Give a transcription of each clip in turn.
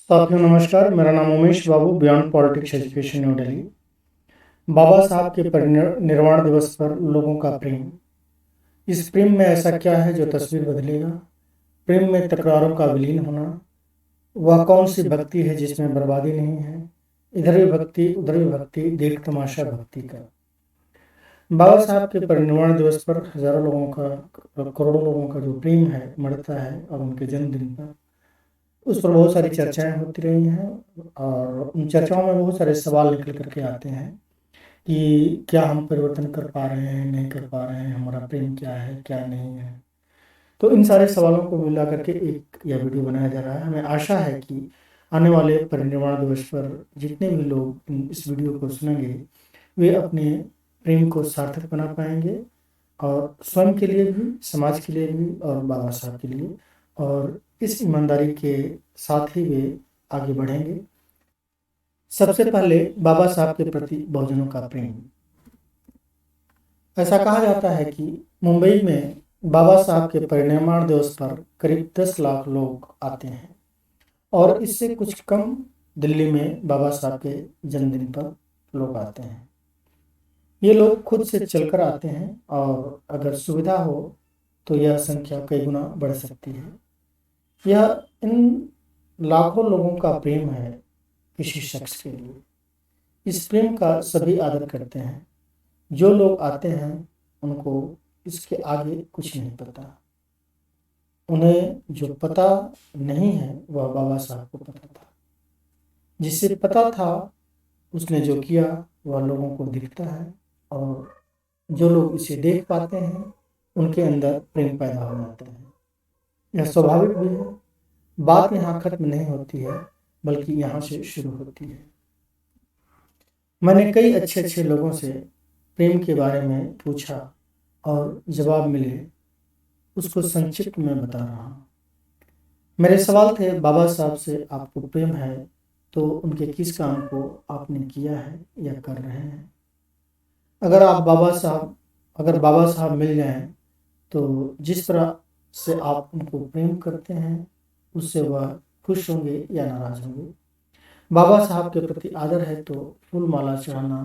साथियों नमस्कार, मेरा नाम Umesh Babu, beyond politics education New Delhi. Baba Saheb के परिनिर्वाण दिवस पर लोगों का प्रेम। इस प्रेम में ऐसा क्या है जो तस्वीर बदलेगा? प्रेम में तकरारों का विलीन होना। वह कौन सी भक्ति है जिसमें बर्बादी नहीं है? इधर भी भक्ति उधर भी भक्ति, देख तमाशा भक्ति का। बाबा साहब के परिनिर्वाण दिवस पर हजारों लोगों का, करोड़ों लोगों का जो प्रेम है बढ़ता है, और उनके जन्मदिन पर उस पर बहुत सारी चर्चाएं होती रही हैं। और उन चर्चाओं में बहुत सारे सवाल निकल करके आते हैं कि क्या हम परिवर्तन कर पा रहे हैं, नहीं कर पा रहे हैं, हमारा प्रेम क्या है, क्या नहीं है। तो इन सारे सवालों को मिला करके एक यह वीडियो बनाया जा रहा है। हमें आशा है कि आने वाले परिनिर्वाण दिवस पर जितने भी लोग इस वीडियो को सुनेंगे वे अपने प्रेम को सार्थक बना पाएंगे, और स्वयं के लिए भी, समाज के लिए भी, और बाबा साहब के लिए। और इस ईमानदारी के साथ ही वे आगे बढ़ेंगे। सबसे पहले बाबा साहब के प्रति बहुजनों का प्रेम। ऐसा कहा जाता है कि मुंबई में बाबा साहब के परिनिर्वाण दिवस पर करीब 10 लाख लोग आते हैं, और इससे कुछ कम दिल्ली में बाबा साहब के जन्मदिन पर लोग आते हैं। ये लोग खुद से चलकर आते हैं, और अगर सुविधा हो तो यह संख्या कई गुना बढ़ सकती है। यह इन लाखों लोगों का प्रेम है किसी शख्स के लिए। इस प्रेम का सभी आदर करते हैं। जो लोग आते हैं उनको इसके आगे कुछ नहीं पता। उन्हें जो पता नहीं है वह बाबा साहब को पता था। जिसे पता था उसने जो किया वह लोगों को दिखता है, और जो लोग इसे देख पाते हैं उनके अंदर प्रेम पैदा हो जाता है। यह स्वाभाविक भी है। बात यहाँ खत्म नहीं होती है, बल्कि यहाँ से शुरू होती है। मैंने कई अच्छे अच्छे लोगों से प्रेम के बारे में पूछा, और जवाब मिले। उसको संक्षिप्त में बता रहा हूँ। मेरे सवाल थे, बाबा साहब से आपको प्रेम है तो उनके किस काम को आपने किया है या कर रहे हैं? अगर आप बाबा साहब अगर बाबा साहब मिल जाएं तो जिस तरह से आप उनको प्रेम करते हैं उससे वह खुश होंगे या नाराज होंगे? बाबा साहब के प्रति आदर है तो फूल माला चढ़ाना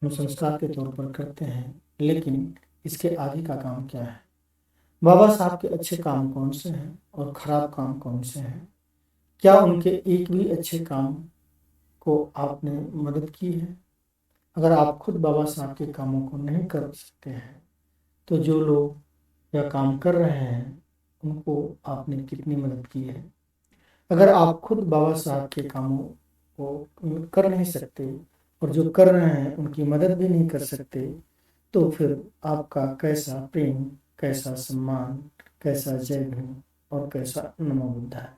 हम संस्कार के तौर पर करते हैं, लेकिन इसके आगे का काम क्या है? बाबा साहब के अच्छे काम कौन से हैं और खराब काम कौन से हैं? क्या उनके एक भी अच्छे काम को आपने मदद की है? अगर आप खुद बाबा साहब के कामों को नहीं कर सकते हैं तो जो लोग यह काम कर रहे हैं उनको आपने कितनी मदद की है? अगर आप खुद बाबा साहब के कामों को कर नहीं सकते और जो कर रहे हैं उनकी मदद भी नहीं कर सकते, तो फिर आपका कैसा प्रेम, कैसा सम्मान, कैसा जय भीम और कैसा नमो बुद्धा है?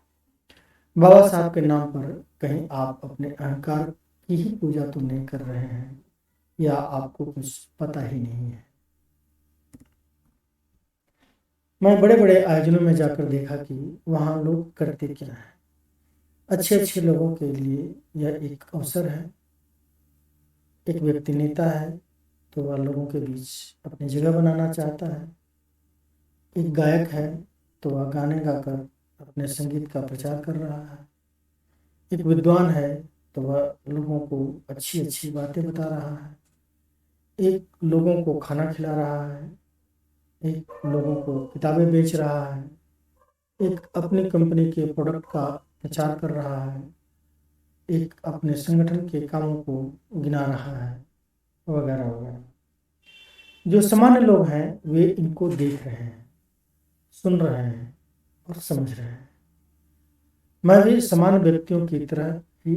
बाबा साहब के नाम पर कहीं आप अपने अहंकार की ही पूजा तो नहीं कर रहे हैं, या आपको कुछ पता ही नहीं है? मैं बड़े बड़े आयोजनों में जाकर देखा कि वहाँ लोग करते क्या है। अच्छे अच्छे लोगों के लिए यह एक अवसर है। एक व्यक्ति नेता है तो वह लोगों के बीच अपनी जगह बनाना चाहता है। एक गायक है तो वह गाने गाकर अपने संगीत का प्रचार कर रहा है। एक विद्वान है तो वह लोगों को अच्छी अच्छी बातें बता रहा है। एक लोगों को खाना खिला रहा है। एक लोगों को किताबें बेच रहा है। एक अपनी कंपनी के प्रोडक्ट का प्रचार कर रहा है। एक अपने संगठन के कामों को गिना रहा है, वगैरह वगैरह। जो सामान्य लोग हैं वे इनको देख रहे हैं, सुन रहे हैं और समझ रहे हैं। मैं भी सामान्य व्यक्तियों की तरह ही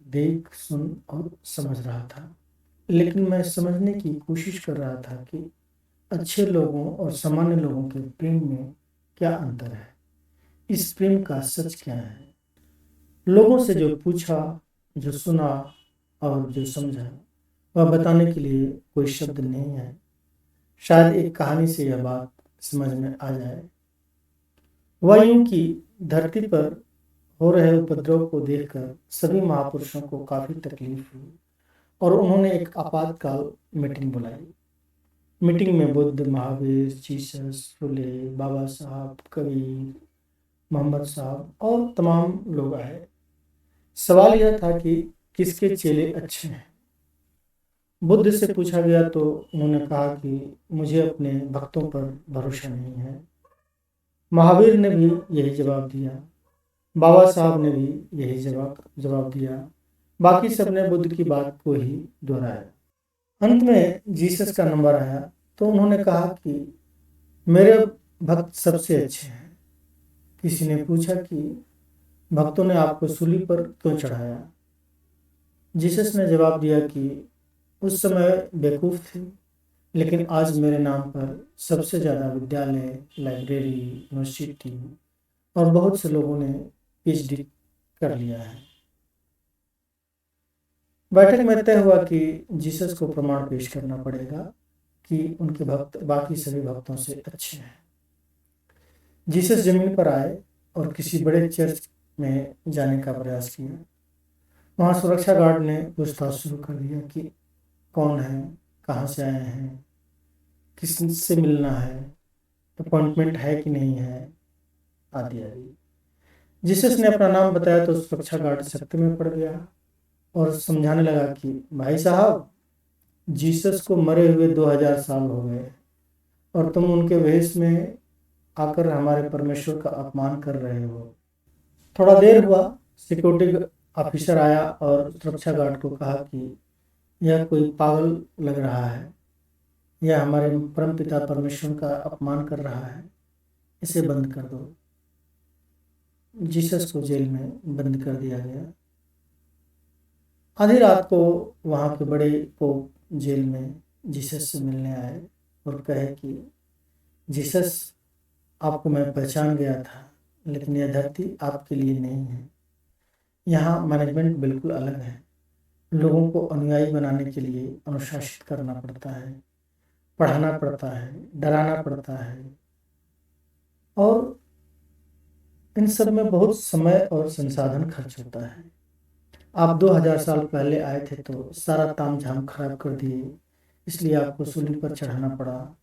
देख, सुन और समझ रहा था, लेकिन मैं समझने की कोशिश कर रहा था कि अच्छे लोगों और सामान्य लोगों के प्रेम में क्या अंतर है। इस प्रेम का सच क्या है? लोगों से जो पूछा, जो सुना और जो समझा, वह बताने के लिए कोई शब्द नहीं है। शायद एक कहानी से यह बात समझ में आ जाए। वह यूं कि धरती पर हो रहे उपद्रव को देखकर सभी महापुरुषों को काफी तकलीफ हुई, और उन्होंने एक आपातकाल मीटिंग बुलाई। मीटिंग में बुद्ध, महावीर, जीसस, फुले, बाबा साहब, कबीर, मोहम्मद साहब और तमाम लोग आए। सवाल यह था कि किसके चेले अच्छे हैं। बुद्ध से पूछा गया तो उन्होंने कहा कि मुझे अपने भक्तों पर भरोसा नहीं है। महावीर ने भी यही जवाब दिया। बाबा साहब ने भी यही जवाब जवाब दिया। बाकी सबने बुद्ध की बात को ही दोहराया। अंत में जीसस का नंबर आया तो उन्होंने कहा कि मेरे भक्त सबसे अच्छे हैं। किसी ने पूछा कि भक्तों ने आपको सूली पर क्यों चढ़ाया। जीसस ने जवाब दिया कि उस समय बेवकूफ़ थे, लेकिन आज मेरे नाम पर सबसे ज़्यादा विद्यालय, लाइब्रेरी, यूनिवर्सिटी और बहुत से लोगों ने पीएचडी कर लिया है। बैठक में तय हुआ कि जीसस को प्रमाण पेश करना पड़ेगा कि उनके भक्त बाकी सभी भक्तों से अच्छे हैं। जीसस जमीन पर आए और किसी बड़े चर्च में जाने का प्रयास किया। वहाँ सुरक्षा गार्ड ने पूछताछ शुरू कर दिया कि कौन है, कहाँ से आए हैं, किस से मिलना है, अपॉइंटमेंट है कि नहीं है, आदि आदि। जीसस ने अपना नाम बताया तो सुरक्षा गार्ड सख्ती में पड़ गया और समझाने लगा कि भाई साहब, जीसस को मरे हुए 2000 साल हो गए और तुम उनके वेश में आकर हमारे परमेश्वर का अपमान कर रहे हो। थोड़ा देर हुआ, सिक्योरिटी ऑफिसर आया और सुरक्षा गार्ड को कहा कि यह कोई पागल लग रहा है, यह हमारे परमपिता परमेश्वर का अपमान कर रहा है, इसे बंद कर दो। जीसस को जेल में बंद कर दिया गया। आधी रात को वहाँ के बड़े पोप जेल में जीसस से मिलने आए और कहे कि जीसस, आपको मैं पहचान गया था, लेकिन यह धरती आपके लिए नहीं है। यहाँ मैनेजमेंट बिल्कुल अलग है। लोगों को अनुयायी बनाने के लिए अनुशासित करना पड़ता है, पढ़ाना पड़ता है, डराना पड़ता है, और इन सब में बहुत समय और संसाधन खर्च होता है। आप 2000 साल पहले आए थे तो सारा ताम झाम खराब कर दिए, इसलिए आपको सूली पर चढ़ाना पड़ा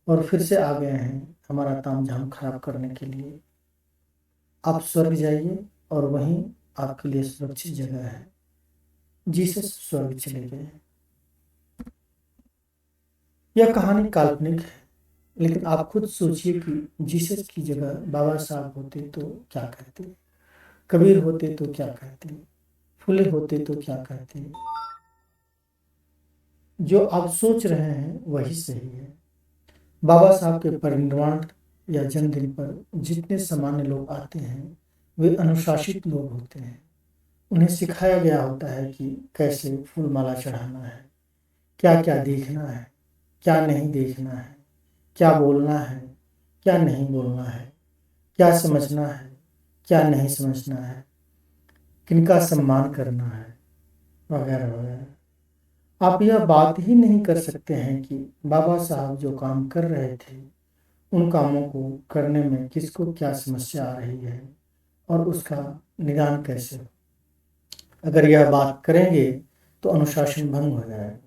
और फिर से आ गए हैं हमारा ताम झाम खराब करने के लिए। आप स्वर्ग जाइए और वहीं आपके लिए सुरक्षित जगह है। जीसस स्वर्ग चले गए। यह कहानी काल्पनिक है, लेकिन आप खुद सोचिए कि जीसस की जगह बाबा साहब होते तो क्या कहते, कबीर होते तो क्या कहते, फुले होते तो क्या कहते। जो आप सोच रहे हैं वही सही है। बाबा साहब के परिनिर्वाण या जन्मदिन पर जितने सामान्य लोग आते हैं वे अनुशासित लोग होते हैं। उन्हें सिखाया गया होता है कि कैसे फूल माला चढ़ाना है, क्या क्या देखना है, क्या नहीं देखना है, क्या बोलना है, क्या नहीं बोलना है, क्या समझना है, क्या नहीं समझना है, किनका सम्मान करना है, वगैरह वगैरह। आप यह बात ही नहीं कर सकते हैं कि बाबा साहब जो काम कर रहे थे उन कामों को करने में किसको क्या समस्या आ रही है और उसका निदान कैसे हो। अगर यह बात करेंगे तो अनुशासन भंग हो जाएगा।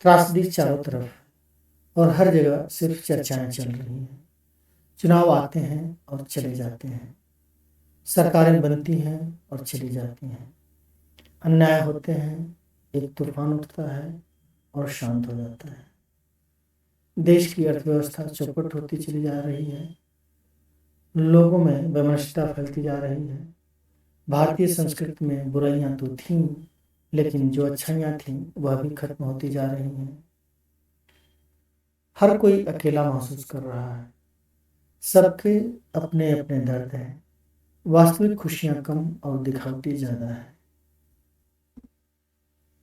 त्रासदी चारों तरफ और हर जगह सिर्फ चर्चाएं चल रही हैं। चुनाव आते हैं और चले जाते हैं, सरकारें बनती हैं और चली जाती हैं, अन्याय होते हैं, एक तूफान उठता है और शांत हो जाता है। देश की अर्थव्यवस्था चौपट होती चली जा रही है, लोगों में वैमनस्यता फैलती जा रही है। भारतीय संस्कृति में बुराइयां तो थीं, लेकिन जो अच्छाइयां थीं वह भी खत्म होती जा रही हैं। हर कोई अकेला महसूस कर रहा है, सबके अपने अपने दर्द हैं। वास्तविक खुशियां कम और दिखावटी ज्यादा है।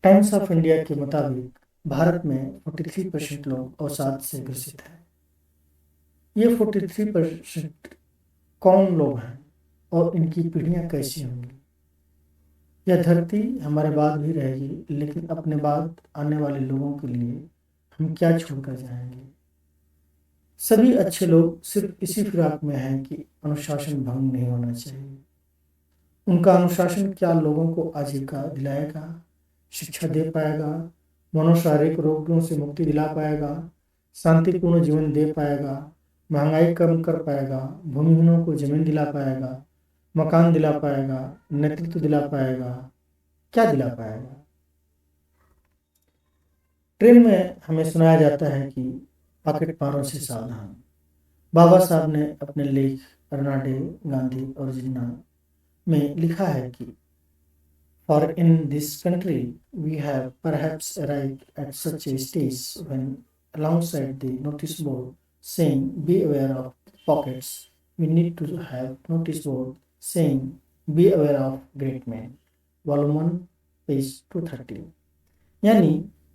टाइम्स ऑफ इंडिया के मुताबिक भारत में 43% लोग अवसाद से ग्रसित हैं। ये 43% कौन लोग हैं और इनकी पीढ़ियां कैसी होंगी। यह धरती हमारे बाद भी रहेगी, लेकिन अपने बाद आने वाले लोगों के लिए हम क्या छोड़कर जाएंगे। सभी अच्छे लोग सिर्फ इसी फिराक में हैं कि अनुशासन भंग नहीं होना चाहिए। उनका अनुशासन क्या लोगों को आजीविका दिलाएगा, शिक्षा दे पाएगा, मनोशारीरिक रोगों से मुक्ति दिला पाएगा, शांतिपूर्ण जीवन दे पाएगा, महंगाई कम कर पाएगा, भूमिहीनों को जमीन दिला पाएगा, मकान दिला पाएगा, नेतृत्व दिला पाएगा, क्या दिला पाएगा। ट्रेन में हमें सुनाया जाता है कि पॉकेट मारों से सावधान। बाबा साहब ने अपने लेख अर्नाडे, गांधी और जिन्ना में लिखा है कि for in this country we have perhaps arrived at such a stage when alongside the notice board saying be aware of pockets, we need to have notice board saying be aware of great men. Volume 1 page 230। यानी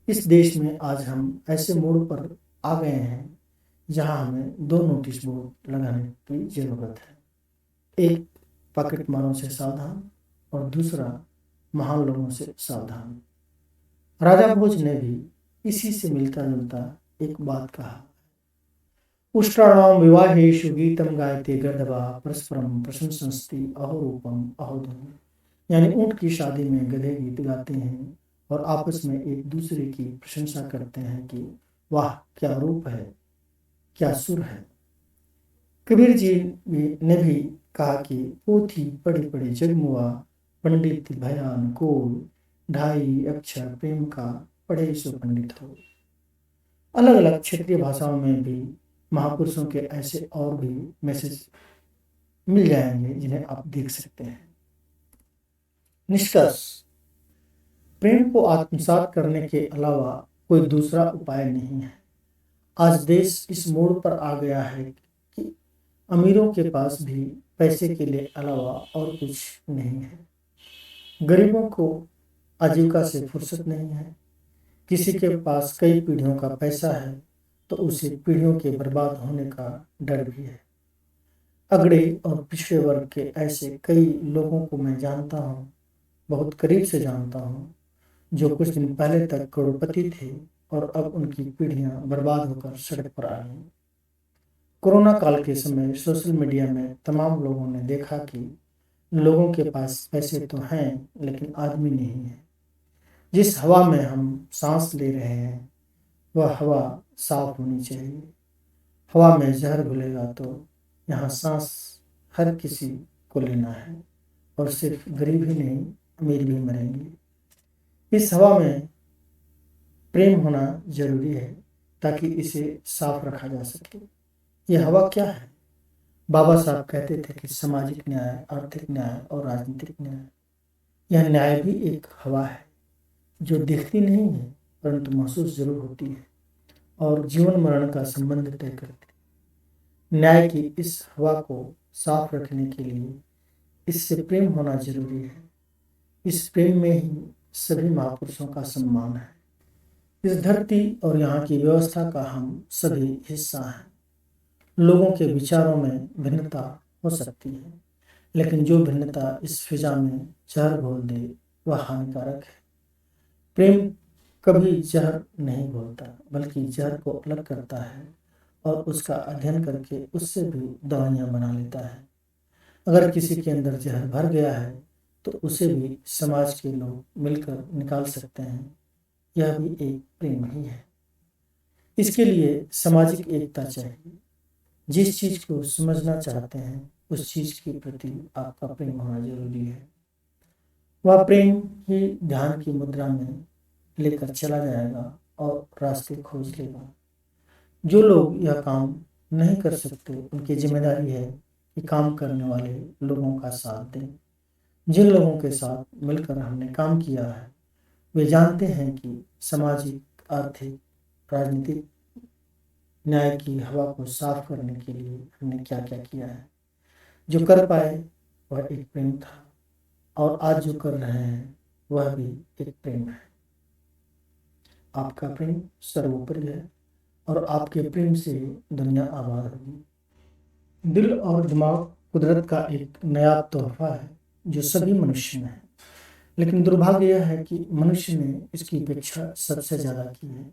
इस देश में आज हम ऐसे मोड़ पर आ गए हैं जहां हमें दो नोटिस बोर्ड लगाने की जरूरत है। एक पॉकेट मारों से सावधान और दूसरा महान लोगों से सावधान। राजा भोज ने भी इसी से मिलता जुलता एक बात कहा। उष्ट्राणाम विवाहेषु गीतम गायते गर्दभा परस्परम प्रशंसन्ति अहोरूपम अहोधुम। यानी ऊंट की शादी में गधे गीत गाते हैं और आपस में एक दूसरे की प्रशंसा करते हैं कि वाह क्या रूप है, क्या सुर है। कबीर जी ने भी कहा कि पोथी पढ़ी पढ़ी जगमुआ, पंडित भयान कोल, ढाई अक्षर प्रेम का पढ़े सो पंडित हो। अलग अलग क्षेत्रीय भाषाओं में भी महापुरुषों के ऐसे और भी मैसेज मिल जाएंगे जिन्हें आप देख सकते हैं। निष्कर्ष, प्रेम को आत्मसात करने के अलावा कोई दूसरा उपाय नहीं है। आज देश इस मोड़ पर आ गया है कि अमीरों के पास भी पैसे के लिए अलावा और कुछ नहीं है। गरीबों को आजीविका से फुर्सत नहीं है। किसी के पास कई पीढ़ियों का पैसा है तो उसे पीढ़ियों के बर्बाद होने का डर भी है। अगड़े और पिछड़े वर्ग के ऐसे कई लोगों को मैं जानता हूँ, बहुत करीब से जानता हूँ, जो कुछ दिन पहले तक करोड़पति थे और अब उनकी पीढ़ियां बर्बाद होकर सड़क पर आ गई। कोरोना काल के समय सोशल मीडिया में तमाम लोगों ने देखा कि लोगों के पास पैसे तो हैं लेकिन आदमी नहीं है। जिस हवा में हम सांस ले रहे हैं वह हवा साफ होनी चाहिए। हवा में जहर घुलेगा तो यहाँ सांस हर किसी को लेना है और सिर्फ गरीब ही नहीं अमीर भी मरेंगे। इस हवा में प्रेम होना जरूरी है ताकि इसे साफ रखा जा सके। यह हवा क्या है? बाबा साहब कहते थे कि सामाजिक न्याय, आर्थिक न्याय और राजनीतिक न्याय। यह न्याय भी एक हवा है जो दिखती नहीं है परंतु महसूस जरूर होती है और जीवन मरण का संबंध तय करती है। न्याय की इस हवा को साफ रखने के लिए इससे प्रेम होना जरूरी है। इस प्रेम में ही सभी महापुरुषों का सम्मान है। इस धरती और यहाँ की व्यवस्था का हम सभी हिस्सा हैं। लोगों के विचारों में भिन्नता हो सकती है लेकिन जो भिन्नता इस फिजा में जहर घोल दे वह हानिकारक है। प्रेम कभी जहर नहीं घोलता बल्कि जहर को अलग करता है और उसका अध्ययन करके उससे भी दवाइयाँ बना लेता है। अगर किसी के अंदर जहर भर गया है तो उसे भी समाज के लोग मिलकर निकाल सकते हैं। यह भी एक प्रेम ही है। इसके लिए सामाजिक एकता चाहिए। जिस चीज को समझना चाहते हैं उस चीज के प्रति आपका प्रेम होना जरूरी है। वह प्रेम ही ध्यान की मुद्रा में लेकर चला जाएगा और रास्ते खोज लेगा। जो लोग यह काम नहीं कर सकते उनकी जिम्मेदारी है कि काम करने वाले लोगों का साथ दें। जिन लोगों के साथ मिलकर हमने काम किया है वे जानते हैं कि सामाजिक, आर्थिक, राजनीतिक न्याय की हवा को साफ करने के लिए हमने क्या क्या किया है। जो कर पाए वह एक प्रेम था और आज जो कर रहे हैं वह भी एक प्रेम है। आपका प्रेम सर्वोपरि है और आपके प्रेम से दुनिया आबाद होगी। दिल और दिमाग कुदरत का एक नायाब तोहफा है जो सभी मनुष्य में है, लेकिन दुर्भाग्य यह है कि मनुष्य ने इसकी अपेक्षा सबसे ज्यादा की है।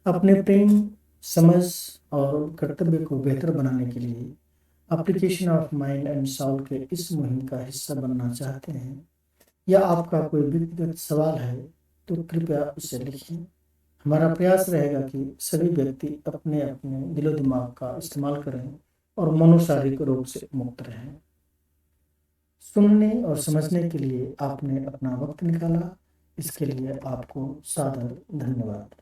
अपने प्रेम, समझ और कर्तव्य को बेहतर बनाने के लिए application of mind and soul के इस मुहिम का हिस्सा बनना चाहते हैं या आपका कोई व्यक्तिगत सवाल है तो कृपया उसे लिखिए। हमारा प्रयास रहेगा कि सभी व्यक्ति अपने अपने दिलो दिमाग का इस्तेमाल करें और मनोशारीरिक रोग से मुक्त रहें। सुनने और समझने के लिए आपने अपना वक्त निकाला। इसके लिए आपको सादर धन्यवाद।